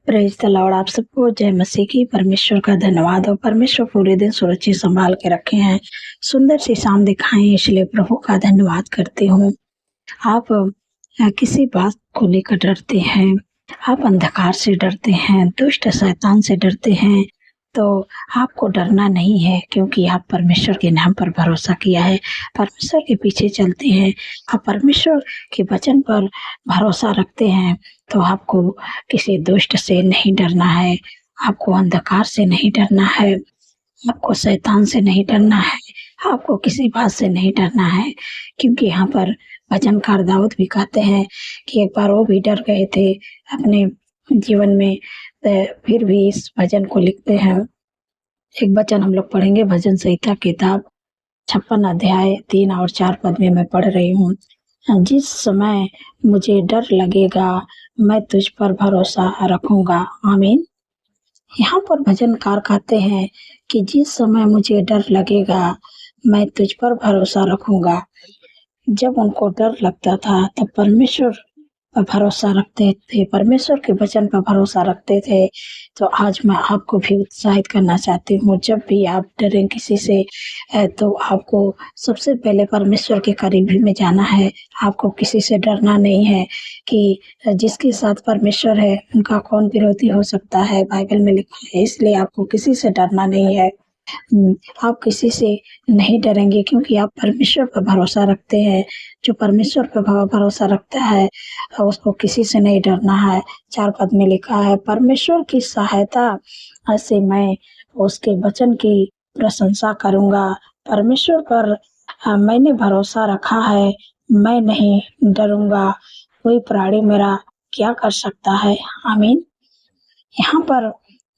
Praise the Lord. आप सबको जय मसीह की। परमेश्वर का धन्यवाद। और परमेश्वर पूरे दिन सुरक्षित संभाल के रखे हैं, सुंदर सी शाम दिखाएं, इसलिए प्रभु का धन्यवाद करती हूँ। आप किसी बात को लेकर डरते हैं, आप अंधकार से डरते हैं, दुष्ट शैतान से डरते हैं, तो आपको डरना नहीं है, क्योंकि आप परमेश्वर के नाम पर भरोसा किया है, परमेश्वर के पीछे चलते हैं, आप परमेश्वर के वचन पर भरोसा रखते हैं, तो आपको किसी दुष्ट से नहीं डरना है, आपको अंधकार से नहीं डरना है, आपको शैतान से नहीं डरना है, आपको किसी बात से नहीं डरना है। क्योंकि यहाँ पर वचनकार दाऊद भी कहते हैं कि एक बार वो भी डर गए थे अपने जीवन में, फिर भी इस भजन को लिखते हैं। एक वचन हम लोग पढ़ेंगे, भजन संहिता किताब 56 अध्याय 3 और 4 पद में मैं पढ़ रही हूँ। जिस समय मुझे डर लगेगा, मैं तुझ पर भरोसा रखूंगा। आमीन। यहाँ पर भजनकार कहते हैं कि जिस समय मुझे डर लगेगा, मैं तुझ पर भरोसा रखूंगा। जब उनको डर लगता था तब परमेश्वर पर भरोसा रखते थे, परमेश्वर के वचन पर भरोसा रखते थे। तो आज मैं आपको भी उत्साहित करना चाहती हूँ, जब भी आप डरें किसी से, तो आपको सबसे पहले परमेश्वर के करीब में जाना है। आपको किसी से डरना नहीं है, कि जिसके साथ परमेश्वर है उनका कौन विरोधी हो सकता है, बाइबल में लिखा है। इसलिए आपको किसी से डरना नहीं है। आप किसी से नहीं डरेंगे, क्योंकि आप परमेश्वर पर भरोसा रखते हैं। जो परमेश्वर पर भरोसा रखता है उसको किसी से नहीं डरना है। 4 पद में लिखा है, परमेश्वर की सहायता से मैं उसके वचन की प्रशंसा करूंगा। परमेश्वर पर मैंने भरोसा रखा है, मैं नहीं डरूंगा। कोई प्राणी मेरा क्या कर सकता है। आमीन। यहाँ पर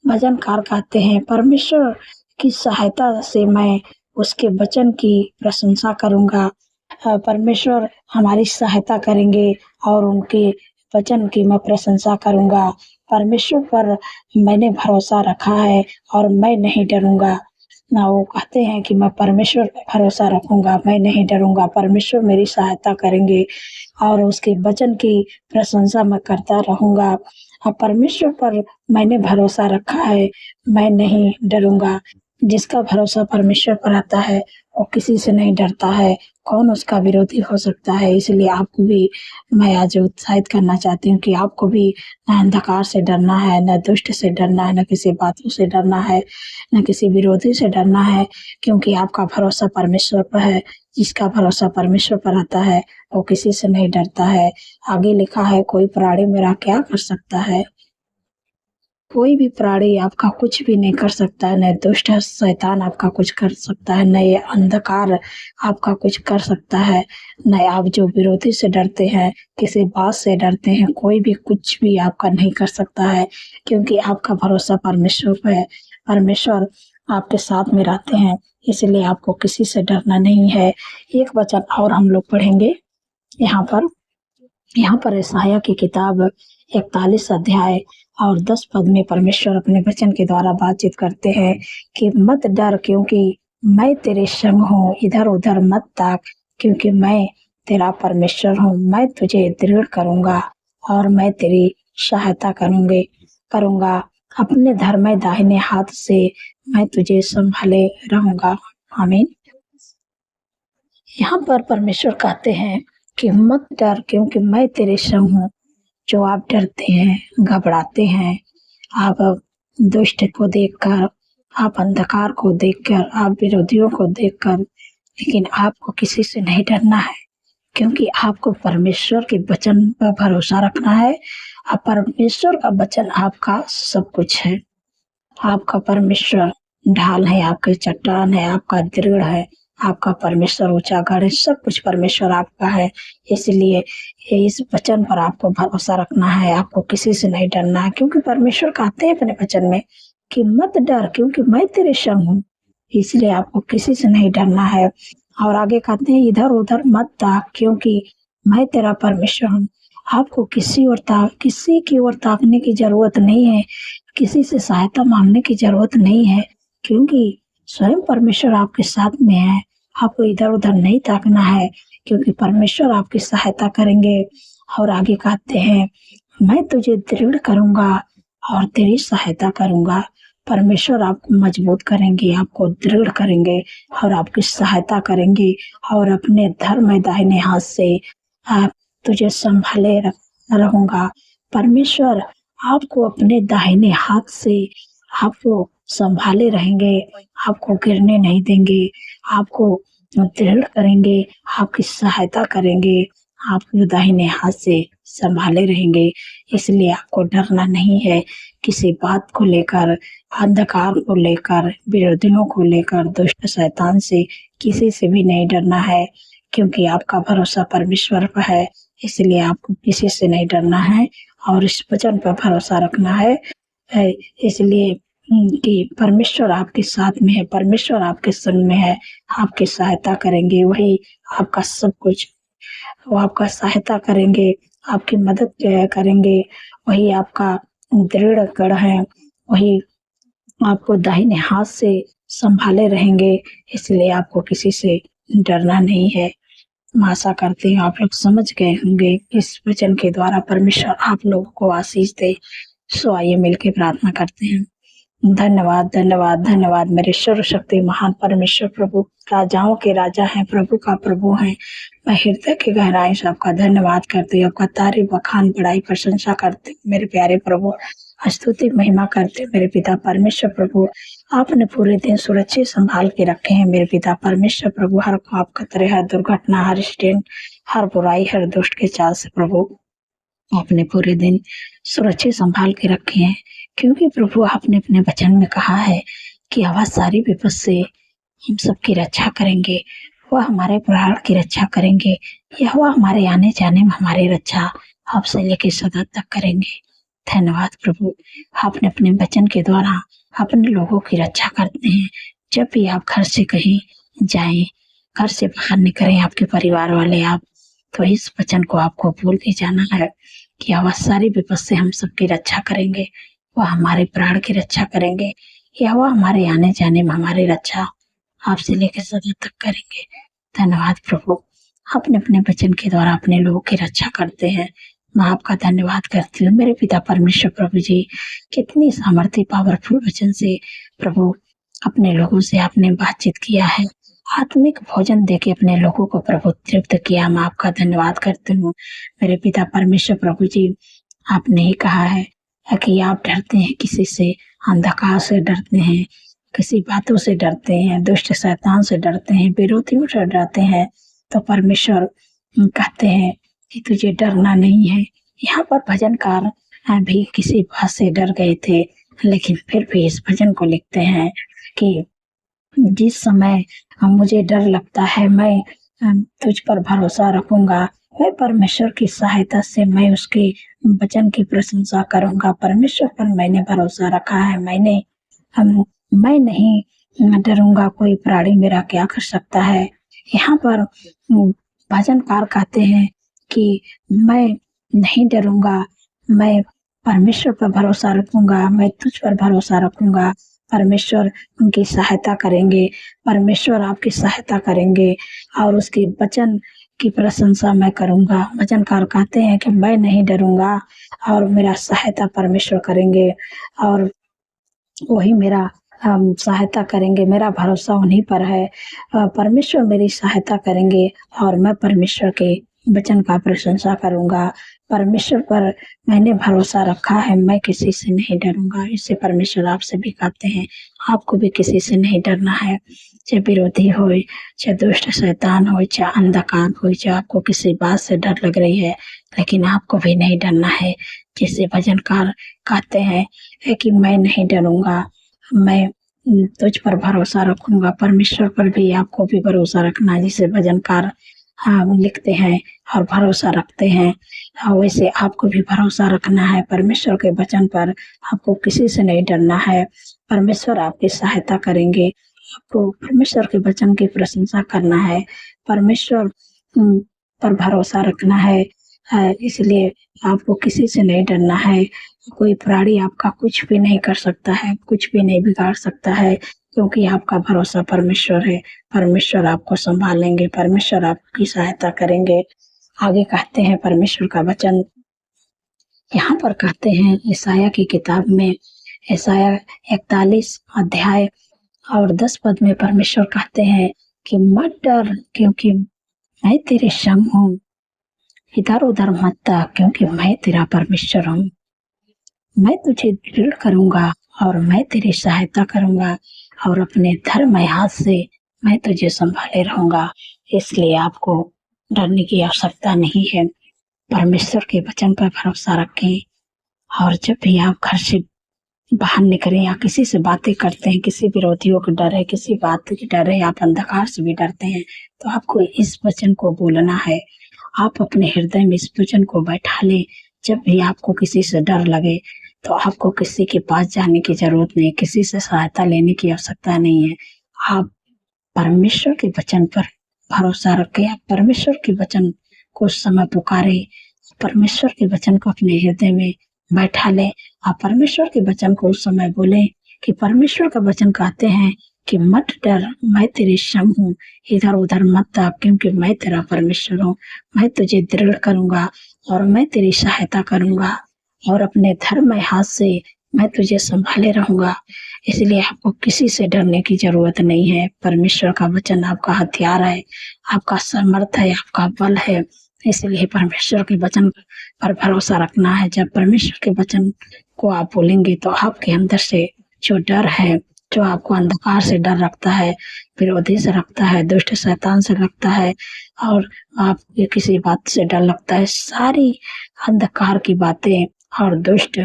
भजनकार कहते हैं, परमेश्वर की सहायता से मैं उसके वचन की प्रशंसा करूंगा। परमेश्वर हमारी सहायता करेंगे और उनके वचन की मैं प्रशंसा करूंगा। परमेश्वर पर मैंने भरोसा रखा है और मैं नहीं डरूंगा। ना वो कहते हैं कि मैं परमेश्वर पर भरोसा रखूंगा, मैं नहीं डरूंगा। परमेश्वर मेरी सहायता करेंगे और उसके वचन की प्रशंसा मैं करता रहूंगा। अब परमेश्वर पर मैंने भरोसा रखा है, मैं नहीं डरूंगा। जिसका भरोसा परमेश्वर पर आता है वो किसी से नहीं डरता है, कौन उसका विरोधी हो सकता है। इसलिए आपको भी मैं आज उत्साहित करना चाहती हूँ कि आपको भी न अंधकार से डरना है, न दुष्ट से डरना है, न किसी बातों से डरना है, न किसी विरोधी से डरना है, क्योंकि आपका भरोसा परमेश्वर पर है। जिसका भरोसा परमेश्वर पर आता है वो किसी से नहीं डरता है। आगे लिखा है, कोई प्राणी मेरा क्या कर सकता है। कोई भी प्राणी आपका कुछ भी नहीं कर सकता है, न दुष्ट शैतान आपका कुछ कर सकता है, न ये अंधकार आपका कुछ कर सकता है, न आप जो विरोधी से डरते हैं, किसी बात से डरते हैं, कोई भी कुछ भी आपका नहीं कर सकता है, क्योंकि आपका भरोसा परमेश्वर पर है। परमेश्वर आपके साथ में रहते हैं, इसलिए आपको किसी से डरना नहीं है। एक वचन और हम लोग पढ़ेंगे यहाँ पर यशायाह की किताब 41 अध्याय और 10 पद में परमेश्वर अपने वचन के द्वारा बातचीत करते हैं कि मत डर, क्योंकि मैं तेरे संग हूँ। इधर उधर मत ताक, क्योंकि मैं तेरा परमेश्वर हूँ। मैं तुझे दृढ़ करूंगा और मैं तेरी सहायता करूंगा। अपने धर्म दाहिने हाथ से मैं तुझे संभाले रहूंगा। आमीन। यहाँ पर परमेश्वर कहते हैं कि मत डर, क्योंकि मैं तेरे संग हूँ। जो आप डरते हैं, घबराते हैं, आप दुष्ट को देखकर, आप अंधकार को देखकर, आप विरोधियों को देखकर, लेकिन आपको किसी से नहीं डरना है, क्योंकि आपको परमेश्वर के वचन पर भरोसा रखना है। और परमेश्वर का वचन आपका सब कुछ है। आपका परमेश्वर ढाल है, आपकी चट्टान है, आपका दृढ़ है, आपका परमेश्वर ऊंचा गढ़ है, सब कुछ परमेश्वर आपका है। इसलिए इस वचन पर आपको भरोसा रखना है, आपको किसी से नहीं डरना है, क्योंकि परमेश्वर कहते हैं अपने वचन में कि मत डर, क्योंकि मैं तेरे संग हूँ। इसलिए आपको किसी से नहीं डरना है। और आगे कहते हैं, इधर उधर मत ताक, क्योंकि मैं तेरा परमेश्वर हूँ। आपको किसी की ओर ताकने की जरूरत नहीं है, किसी से सहायता मांगने की जरूरत नहीं है, क्योंकि स्वयं परमेश्वर आपके साथ में है। आपको इधर उधर नहीं ताकना है, क्योंकि परमेश्वर आपकी सहायता करेंगे। और आगे कहते हैं, मैं तुझे दृढ़ करूंगा और तेरी सहायता करूँगा। परमेश्वर आपको मजबूत करेंगे, आपको दृढ़ करेंगे और आपकी सहायता करेंगे और अपने धर्म दाहिने हाथ से आप तुझे संभाले रहूँगा। परमेश्वर आपको अपने दाहिने हाथ से आपको संभाले रहेंगे, आपको गिरने नहीं देंगे, आपको दृढ़ करेंगे, आपकी सहायता करेंगे, आपको दाहिने हाथ से संभाले रहेंगे। इसलिए आपको डरना नहीं है किसी बात को लेकर, अंधकार को लेकर, विरोधियों को लेकर, दुष्ट शैतान से किसी से भी नहीं डरना है, क्योंकि आपका भरोसा परमेश्वर पर है। इसलिए आपको किसी से नहीं डरना है और इस वचन पर भरोसा रखना है। इसलिए कि परमेश्वर आपके साथ में है, परमेश्वर आपके संग में है, आपकी सहायता करेंगे, वही आपका सब कुछ, वो आपका सहायता करेंगे, आपकी मदद करेंगे, वही आपका दृढ़ गढ़ है, वही आपको दाहिने हाथ से संभाले रहेंगे। इसलिए आपको किसी से डरना नहीं है। मैं आशा करती हूँ आप लोग समझ गए होंगे। इस वचन के द्वारा परमेश्वर आप लोगों को आशीष दे। सो आइए मिलकर प्रार्थना करते हैं। धन्यवाद, धन्यवाद, धन्यवाद मेरे सर्वशक्ति महान परमेश्वर प्रभु, राजाओं के राजा हैं, प्रभु का प्रभु हैं। मैं हृदय की गहराई से आपका धन्यवाद करती हूँ, आपका तारीफ, बखान, बड़ाई, प्रशंसा करती हूँ मेरे प्यारे प्रभु। स्तुति महिमा करते मेरे पिता परमेश्वर प्रभु। आपने पूरे दिन सुरक्षित संभाल के रखे हैं मेरे पिता परमेश्वर प्रभु। हर पाप खतरे, हर दुर्घटना, हर स्टैंड, हर बुराई, हर दुष्ट के चाल से प्रभु आपने पूरे दिन सुरक्षित संभाल के रखे हैं, क्योंकि प्रभु आपने अपने वचन में कहा है कि वह सारी विपद से हम सबकी रक्षा करेंगे, वह हमारे प्राण की रक्षा करेंगे, यह वह हमारे आने जाने में हमारी रक्षा आपसे लेके सदा तक करेंगे। धन्यवाद प्रभु, आपने अपने वचन के द्वारा अपने लोगों की रक्षा करते हैं। जब भी आप घर से कहीं जाएं, घर से बाहर निकलें, आपके परिवार वाले आप, तो इस वचन को आपको भूल के जाना है कि वह सारी विपद से हम सबकी रक्षा करेंगे, वह हमारे प्राण की रक्षा करेंगे, या वह हमारे आने जाने में हमारी रक्षा आपसे लेकर सदा तक करेंगे। धन्यवाद प्रभु, आपने अपने वचन के द्वारा अपने लोगों की रक्षा करते हैं। मैं आपका धन्यवाद करती हूँ मेरे पिता परमेश्वर प्रभु जी। कितनी सामर्थ्य पावरफुल वचन से प्रभु अपने लोगों से आपने बातचीत किया है, आत्मिक भोजन देके अपने लोगों को प्रभु तृप्त किया। मैं आपका धन्यवाद करती हूँ मेरे पिता परमेश्वर प्रभु जी। आपने ही कहा है कि आप डरते हैं किसी से, अंधकार से डरते हैं, किसी बातों से डरते हैं, दुष्ट शैतान से डरते हैं, विरोधियों से डरते हैं, तो परमेश्वर कहते हैं कि तुझे डरना नहीं है। यहाँ पर भजनकार भी किसी बात से डर गए थे, लेकिन फिर भी इस भजन को लिखते हैं कि जिस समय मुझे डर लगता है, मैं तुझ पर भरोसा रखूंगा, मैं परमेश्वर की सहायता से मैं उसके वचन की प्रशंसा करूंगा। परमेश्वर पर मैंने भरोसा रखा है, मैं नहीं डरूंगा, कोई प्राणी मेरा क्या कर सकता है। यहाँ पर भजनकार कहते हैं कि मैं नहीं डरूंगा, मैं परमेश्वर पर भरोसा रखूंगा, मैं तुझ पर भरोसा रखूंगा। परमेश्वर उनकी सहायता करेंगे, परमेश्वर आपकी सहायता करेंगे और उसके वचन की प्रशंसा मैं करूंगा। वचनकार कहते हैं कि मैं नहीं डरूंगा और मेरा सहायता परमेश्वर करेंगे और वही मेरा सहायता करेंगे। मेरा भरोसा उन्हीं पर है, परमेश्वर मेरी सहायता करेंगे और मैं परमेश्वर के वचन का प्रशंसा करूंगा। परमेश्वर पर मैंने भरोसा रखा है, मैं किसी से नहीं डरूंगा। इससे परमेश्वर आपसे भी कहते हैं आपको भी किसी से नहीं डरना है, चाहे विरोधी हो, चाहे दुष्ट शैतान हो, चाहे अंधकार हो, चाहे आपको किसी बात से डर लग रही है, लेकिन आपको भी नहीं डरना है। जैसे भजनकार कहते हैं कि मैं नहीं डरूंगा, मैं तुझ पर भरोसा रखूंगा। परमेश्वर पर भी आपको भी भरोसा रखना है, जिसे भजनकार लिखते हैं और भरोसा रखते हैं, वैसे आपको भी भरोसा रखना है परमेश्वर के वचन पर। आपको किसी से नहीं डरना है, परमेश्वर आपकी सहायता करेंगे। आपको परमेश्वर के वचन की प्रशंसा करना है, परमेश्वर पर भरोसा रखना है। इसलिए आपको किसी से नहीं डरना है। कोई प्राणी आपका कुछ भी नहीं कर सकता है, कुछ भी नहीं बिगाड़ सकता है, क्योंकि आपका भरोसा परमेश्वर है। परमेश्वर आपको संभालेंगे, परमेश्वर आपकी सहायता करेंगे। आगे कहते हैं परमेश्वर का वचन यहाँ पर कहते हैं यशायाह की किताब में, यशायाह 41 अध्याय और 10 पद में परमेश्वर कहते हैं कि मत डर, क्योंकि मैं तेरे संग हूँ। इधर उधर मत ताक, क्योंकि मैं तेरा परमेश्वर हूँ। मैं तुझे दृढ़ करूंगा और मैं तेरी सहायता करूंगा, और अपने धर्ममय हाथ से मैं तुझे संभाले रहूंगा। इसलिए आपको डरने की आवश्यकता नहीं है। परमेश्वर के वचन पर भरोसा रखें, और जब भी आप घर से बाहर निकलें या किसी से बातें करते हैं, किसी विरोधियों का डर है, किसी बात की डर है, आप अंधकार से भी डरते हैं, तो आपको इस वचन को बोलना है। आप अपने हृदय में इस वचन को बैठा लें। जब भी आपको किसी से डर लगे तो आपको किसी के पास जाने की जरूरत नहीं, किसी से सहायता लेने की आवश्यकता नहीं है। आप परमेश्वर के वचन पर भरोसा रखें। आप परमेश्वर के वचन को उस समय पुकारे, परमेश्वर के वचन को अपने हृदय में बैठा ले। आप परमेश्वर के वचन को उस समय बोले कि परमेश्वर का वचन कहते हैं कि मत डर, मैं तेरे संग हूँ। इधर उधर मत ताक, क्योंकि मैं तेरा परमेश्वर हूँ। मैं तुझे दृढ़ करूंगा और मैं तेरी सहायता करूंगा, और अपने धर्ममय हाथ से मैं तुझे संभाले रहूंगा। इसलिए आपको किसी से डरने की जरूरत नहीं है। परमेश्वर का वचन आपका हथियार है, आपका समर्थ है, आपका बल है। इसलिए परमेश्वर के वचन पर भरोसा रखना है। जब परमेश्वर के वचन को आप बोलेंगे तो आपके अंदर से जो डर है, जो आपको अंधकार से डर रखता है, विरोधी से रखता है, दुष्ट शैतान से रखता है, और आपके किसी बात से डर लगता है, सारी अंधकार की बातें और दुष्ट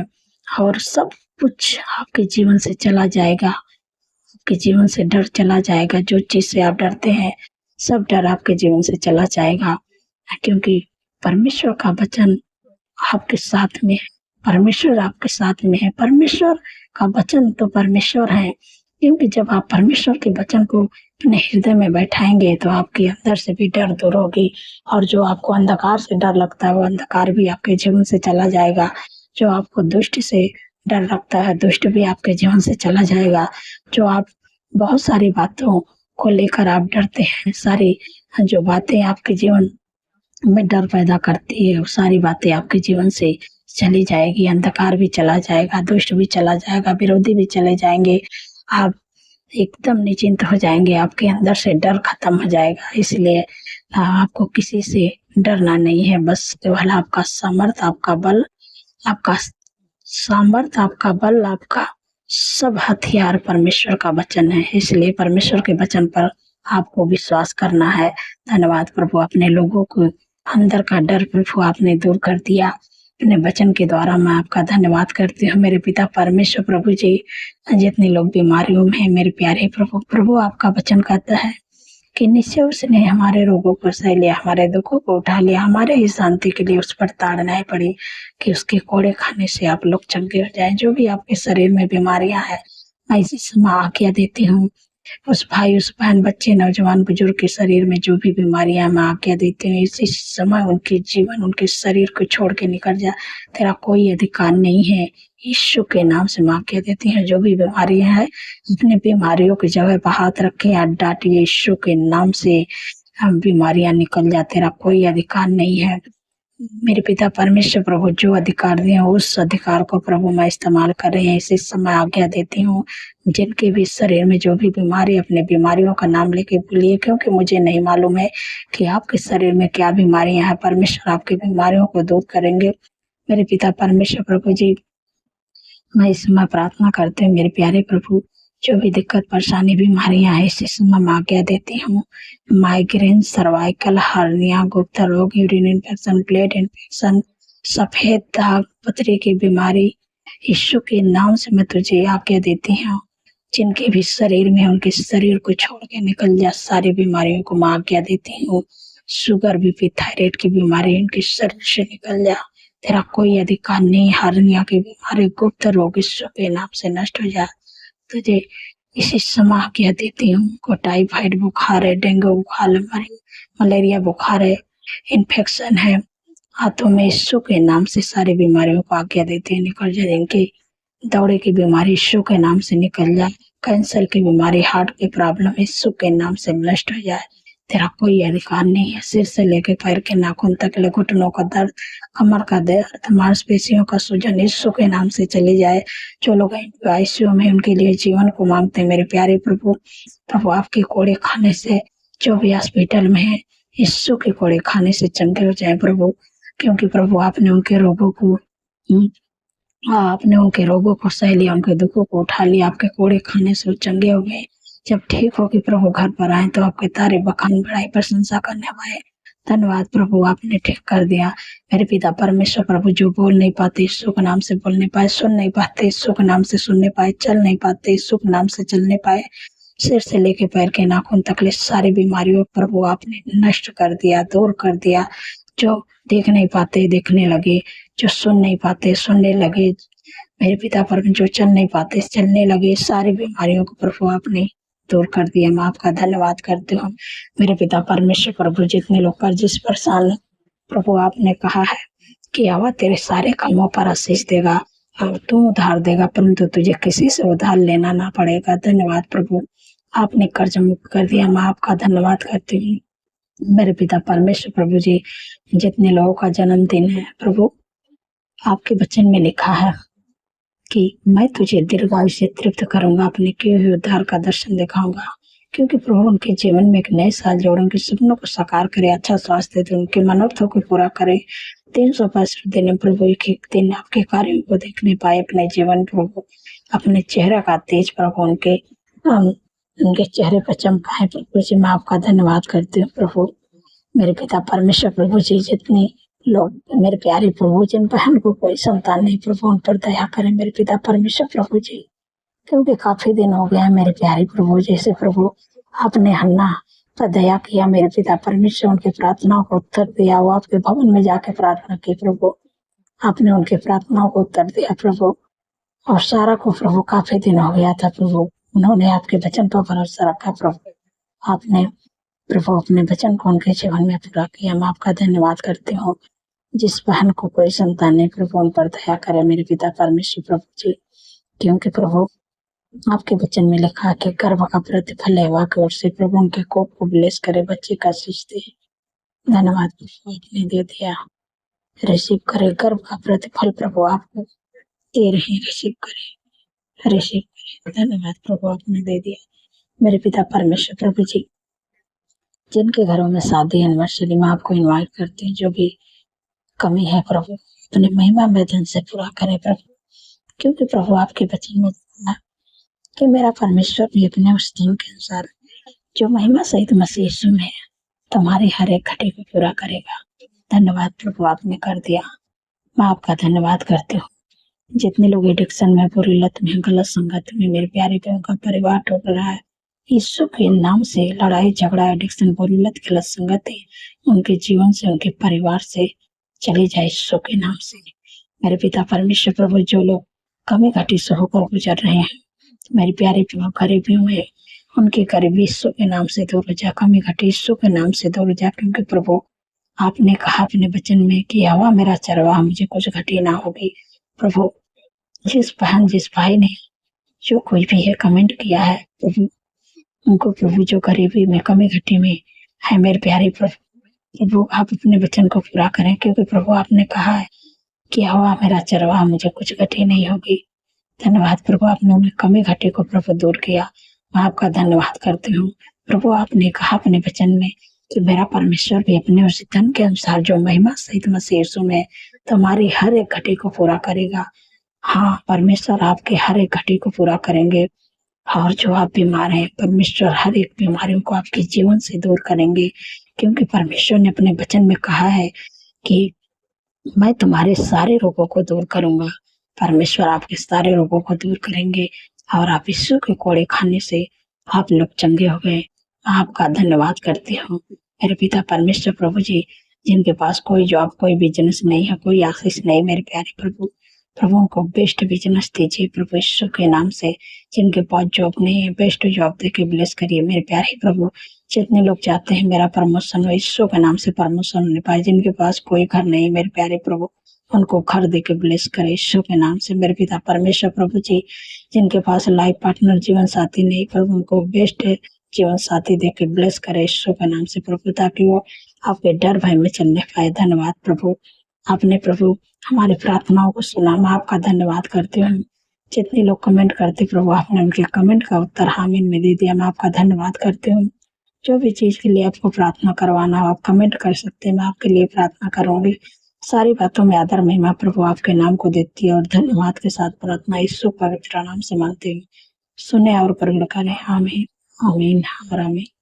और सब कुछ आपके जीवन से चला जाएगा। आपके जीवन से डर चला जाएगा। जो चीज से आप डरते हैं, सब डर आपके जीवन से चला जाएगा, क्योंकि परमेश्वर का वचन आपके साथ में है। परमेश्वर आपके साथ में है। परमेश्वर का वचन तो परमेश्वर है, क्योंकि जब आप परमेश्वर के वचन को अपने हृदय में बैठाएंगे तो आपके अंदर से भी डर दूर होगी, और जो आपको अंधकार से डर लगता है वो अंधकार भी आपके जीवन से चला जाएगा। जो आपको दुष्ट से डर लगता है, दुष्ट भी आपके जीवन से चला जाएगा। जो आप बहुत सारी बातों को लेकर आप डरते हैं, सारी जो बातें आपके जीवन में डर पैदा करती है, वो सारी बातें आपके जीवन से चली जाएगी। अंधकार भी चला जाएगा, दुष्ट भी चला जाएगा, विरोधी भी चले जाएंगे। आप एकदम निश्चिंत हो जाएंगे, आपके अंदर से डर खत्म हो जाएगा। इसलिए आपको किसी से डरना नहीं है। बस केवल आपका सामर्थ, आपका बल, आपका सामर्थ, आपका बल, आपका सब हथियार परमेश्वर का वचन है। इसलिए परमेश्वर के वचन पर आपको विश्वास करना है। धन्यवाद प्रभु, अपने लोगों को अंदर का डर प्रभु आपने दूर कर दिया। अपने वचन के द्वारा मैं आपका धन्यवाद करती हूँ मेरे पिता परमेश्वर। प्रभु जी, जितने लोग बीमारियों में हैं मेरे प्यारे प्रभु आपका वचन कहता है कि निश्चय उसने हमारे रोगों को सह लिया, हमारे दुखों को उठा लिया। हमारे ही शांति के लिए उस पर ताड़नाएं पड़ी कि उसके कोड़े खाने से आप लोग चंगे हो जाएं। जो भी आपके शरीर में बीमारियां हैं, मैं इसी समय आज्ञा देती हूँ। उस भाई, उस बहन, बच्चे, नौजवान, बुजुर्ग के शरीर में जो भी बीमारियां, मैं आज्ञा देती हूँ इसी समय उनके जीवन, उनके शरीर को छोड़ के निकल जा। तेरा कोई अधिकार नहीं है। यीशु के नाम से मैं आज्ञा देती हूँ, जो भी बीमारियां हैं अपनी बीमारियों की जगह पर हाथ रखें या डांटिए। यीशु के नाम से हम बीमारियां निकल जा। तेरा कोई अधिकार नहीं है मेरे पिता परमेश्वर। प्रभु जो अधिकार दिए उस अधिकार को प्रभु मैं इस्तेमाल कर रही हूँ। इसी समय आज्ञा देती हूँ, जिनके भी शरीर में जो भी बीमारी, अपने बीमारियों का नाम लेके बोलिए, क्योंकि मुझे नहीं मालूम है कि आपके शरीर में क्या बीमारियां हैं। परमेश्वर आपकी बीमारियों को दूर करेंगे मेरे पिता परमेश्वर। प्रभु जी, मैं इस समय प्रार्थना करते हूँ मेरे प्यारे प्रभु, जो भी दिक्कत, परेशानी, बीमारियां हैं इस समय मैं आज्ञा देती हूँ। माइग्रेन, सर्वाइकल, हार्निया, गुप्त रोग, यूरिन इन्फेक्शन, ब्लड इन्फेक्शन, सफेद दाग, पथरी की बीमारी, यीशु के नाम से मैं तुझे आज्ञा देती हूँ। जिनके भी शरीर में, उनके शरीर को छोड़ के निकल जा। सारी बीमारियों को मैं आज्ञा देती हूँ। शुगर, बीपी, थायराइड की बीमारी उनके शरीर से निकल जा। तेरा कोई अधिकार नहीं। हार्निया की बीमारी, गुप्त रोग यीशु के नाम से नष्ट हो जा। तुझे इसी समय आज्ञा देती हूँ। को टाइफाइड बुखार है, डेंगू बुखार है, मलेरिया बुखार है, इन्फेक्शन है, हाथों में यीशु के नाम से सारी बीमारियों को आज्ञा देते हैं निकल जाए। इनके दौरे की बीमारी यीशु के नाम से निकल जाए। कैंसर की बीमारी, हार्ट की प्रॉब्लम यीशु के नाम से नष्ट हो जाए। तेरा कोई अधिकार नहीं है। सिर से लेकर पैर के नाखून तक ले घुटनों का दर्द, कमर का दर्द, मांसपेशियों का सूजन यीशु के नाम से चले जाए। जो लोग आईसीयू में उनके लिए जीवन को मांगते हैं मेरे प्यारे प्रभु, प्रभु आपके कोड़े खाने से जो भी हॉस्पिटल में है यीशु के कोड़े खाने से चंगे हो जाए प्रभु, क्योंकि प्रभु आपने उनके रोगों को आपने उनके रोगों को सह लिया, उनके दुखों को उठा लिया। आपके कोड़े खाने से वो चंगे हो गए। जब ठीक होगी प्रभु घर पर आए तो आपके तारीफ बखान बढ़ाई प्रशंसा करने वाले। धन्यवाद प्रभु, आपने ठीक कर दिया। मेरे पिता परमेश्वर प्रभु, जो बोल नहीं पाते यीशु के नाम से बोलने पाए, सुन नहीं पाते यीशु के नाम से सुनने पाए, चल नहीं पाते यीशु के नाम से चलने पाए, सिर से लेके पैर के नाखून तक ले सारी बीमारियों प्रभु आपने नष्ट कर दिया, दूर कर दिया। जो देख नहीं पाते देखने लगे, जो सुन नहीं पाते सुनने लगे, मेरे पिता परमेश्वर जो चल नहीं पाते चलने लगे, सारी बीमारियों को प्रभु आपने दूर कर दिया। मैं आपका धन्यवाद करती हूँ मेरे पिता परमेश्वर प्रभु। जितने लोग कर्ज परेशान हैं प्रभु, आपने कहा है कि आवा तेरे सारे कामों पर आशीष देगा और तू उधार देगा, परंतु तुझे किसी से उधार लेना ना पड़ेगा। धन्यवाद प्रभु, आपने कर्ज मुक्त कर दिया। मैं आपका धन्यवाद करती हूँ मेरे पिता परमेश्वर प्रभु जी। जितने लोगों का जन्मदिन है प्रभु, आपके वचन में लिखा है कि मैं तुझे दीर्घायु से तृप्त करूंगा, अपने किए हुए उद्धार का दर्शन दिखाऊंगा। क्योंकि प्रभु उनके जीवन में एक नए साल जोड़े, उनके सपनों को साकार करे, अच्छा स्वास्थ्य दे, उनके मनोरथों को पूरा करे। 365 दिन प्रभु एक एक दिन आपके कार्यों को देखने पाए अपने जीवन प्रभु, अपने चेहरा का तेज प्रभु उनके चेहरे पर चमकाए प्रभु जी। मैं आपका धन्यवाद करती हूँ प्रभु मेरे पिता परमेश्वर प्रभु जी। जितनी लोग मेरे प्यारे प्रभु, जिन बहन को कोई संतान नहीं प्रभु, उन पर दया करें मेरे पिता परमेश्वर प्रभु जी, क्योंकि काफी दिन हो गया मेरे प्यारे प्रभु। जैसे प्रभु आपने हन्ना पर दया किया मेरे पिता परमेश्वर, उनकी प्रार्थनाओं को उत्तर दिया। वो आपके भवन में जाके प्रार्थना की प्रभु, आपने उनकी प्रार्थनाओं को उत्तर दिया प्रभु। और सारा को प्रभु काफी दिन हो गया था प्रभु, उन्होंने आपके वचन पर भरोसा रखा प्रभु, आपने प्रभु अपने वचन को उनके जीवन में पूरा किया। मैं आपका धन्यवाद करती हूँ। जिस बहन को कोई संतान नहीं प्रभु, उन पर दया करे मेरे पिता परमेश्वर प्रभु जी, क्योंकि प्रभु आपके वचन में लिखा कि गर्भ का प्रतिफल है की ओर से प्रभु उनके कोप को ब्लेस करे, बच्चे का आशीष दे। धन्यवाद प्रभु, आपने दे दिया। रिसीव करे गर्भ का प्रतिफल प्रभु आपको दे रहे, रिसीव करे, रिसीव करे। धन्यवाद प्रभु, आपने दे दिया मेरे पिता परमेश्वर प्रभु जी। जिनके घरों में शादी एनिवर्सरी में आपको इनवाइट करते हैं, जो भी कमी है प्रभु अपने महिमा में धन से पूरा करें प्रभु, क्योंकि प्रभु आपके वचन में लिखा कि मेरा परमेश्वर भी अपने उस दिन के अनुसार जो महिमा सहित मसीह यीशु में है तुम्हारी हर एक घटी को पूरा करेगा। धन्यवाद प्रभु, आपने कर दिया। मैं आपका धन्यवाद करती हूँ। जितने लोग एडिक्शन में, बुरी लत में, गलत संगत में मेरे प्यारे बहन का परिवार टूट रहा है, यीशु के नाम से लड़ाई झगड़ा, एडिक्शन, बुरी लत, गलत संगति उनके जीवन से, उनके परिवार से चले जाए यीशु के नाम से। मेरे पिता परमेश्वर प्रभु, जो लोग कमी घटी से होकर गुजर रहे हैं मेरे प्यारे प्रभु, गरीबियों में उनकी गरीबी यीशु के नाम से दूर हो जा, कमी घटी यीशु के नाम से दूर हो जा, क्योंकि प्रभु आपने कहा अपने वचन में कि आवा मेरा चरवाहा, मुझे कुछ घटी ना होगी। प्रभु जिस बहन जिस भाई ने जो कोई भी है कमेंट किया है प्रभु, उनको प्रभु जो गरीबी में कमी घटी में है मेरे प्यारे प्रभु आप अपने वचन को पूरा करें, क्योंकि प्रभु आपने कहा है कि आवा मेरा चरवाहा, मुझे कुछ घटी नहीं होगी। धन्यवाद प्रभु, आपने उन्हें कमी घटी को प्रभु दूर किया। मैं आपका धन्यवाद करती हूँ प्रभु। आपने कहा अपने वचन में कि मेरा परमेश्वर भी अपने उस धन के अनुसार जो महिमा सहित मसीह यीशु में तुम्हारी हर एक घटी को पूरा करेगा। हाँ परमेश्वर आपके हर एक घटी को पूरा करेंगे, और जो आप बीमार हैं परमेश्वर हर एक बीमारियों को आपके जीवन से दूर करेंगे, क्योंकि परमेश्वर ने अपने वचन में कहा है कि मैं तुम्हारे सारे रोगों को दूर करूंगा। परमेश्वर आपके सारे रोगों को दूर करेंगे और आप यीशु के कोड़े खाने से आप लोग चंगे हो गए। आपका धन्यवाद करती हूँ मेरे पिता परमेश्वर प्रभु जी। जिनके पास कोई जॉब, कोई बिजनेस नहीं है, कोई आशीष नहीं, मेरे प्यारे प्रभु, प्रभु को बेस्ट बिजनेस दीजिए प्रभु यीशु के नाम से। जिनके पास जॉब नहीं है, बेस्ट जॉब देके ब्लेस करिए मेरे प्यारे प्रभु। जितने लोग चाहते हैं मेरा प्रमोशन हो, यीशु के नाम से प्रमोशन होने पाए। जिनके पास कोई घर नहीं मेरे प्यारे प्रभु, उनको घर देके ब्लेस करे यीशु के नाम से मेरे पिता परमेश्वर प्रभु जी। जिनके पास लाइफ पार्टनर, जीवन साथी नहीं प्रभु, उनको बेस्ट जीवन साथी दे के ब्लेस करे यीशु के नाम से प्रभु, ताकि वो आपके डर भय में चलने पाए। धन्यवाद प्रभु, आपने प्रभु हमारी प्रार्थनाओं को सुना। मैं आपका धन्यवाद करती हूँ। जितने लोग कमेंट करते प्रभु, आपने उनके कमेंट का उत्तर आमीन में दे दिया। मैं आपका धन्यवाद करती हूँ। जो भी चीज के लिए आपको प्रार्थना करवाना हो आप कमेंट कर सकते हैं, मैं आपके लिए प्रार्थना करूंगी। सारी बातों में आदर महिमा प्रभु आपके नाम को देती है और धन्यवाद के साथ प्रार्थना यीशु पवित्र नाम से मांगती हूँ। सुने और प्रगट करें। आमीन आमीन और आमीन।